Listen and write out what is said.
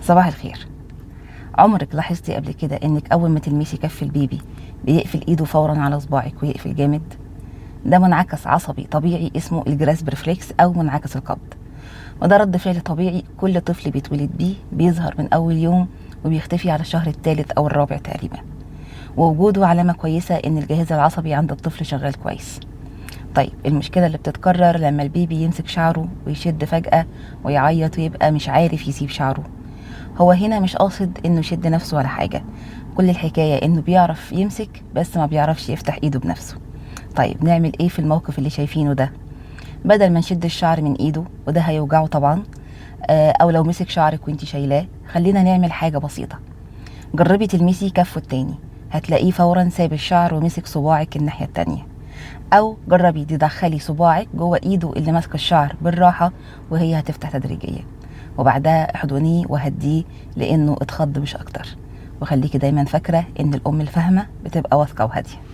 صباح الخير. عمرك لاحظتي قبل كده انك اول ما تلمسي كف البيبي بيقفل ايده فورا على صباعك ويقفل جامد؟ ده منعكس عصبي طبيعي اسمه الجراسب ريفلكس او منعكس القبض، وده رد فعل طبيعي كل طفل بيتولد بيه، بيظهر من اول يوم وبيختفي على الشهر الثالث او الرابع تقريبا، ووجوده علامة كويسة ان الجهاز العصبي عند الطفل شغال كويس. طيب المشكلة اللي بتتكرر لما البيبي يمسك شعره ويشد فجأة ويعيط ويبقى مش عارف يسيب شعره. هو هنا مش قاصد انه يشد نفسه ولا حاجة، كل الحكاية انه بيعرف يمسك بس ما بيعرفش يفتح ايده بنفسه. طيب نعمل ايه في الموقف اللي شايفينه ده؟ بدل ما نشد الشعر من ايده وده هيوجعه طبعا، او لو مسك شعرك وانتي شايلاه، خلينا نعمل حاجة بسيطة. جربي تلمسي كفه التاني، هتلاقيه فورا ساب الشعر ومسك صباعك الناحية التانية. او جربي تدخلي صباعك جوه ايده اللي ماسكه الشعر بالراحه وهي هتفتح تدريجيا، وبعدها احضنيه وهديه لانه اتخض مش اكتر. وخليكي دايما فاكره ان الام الفاهمه بتبقى واثقه وهاديه.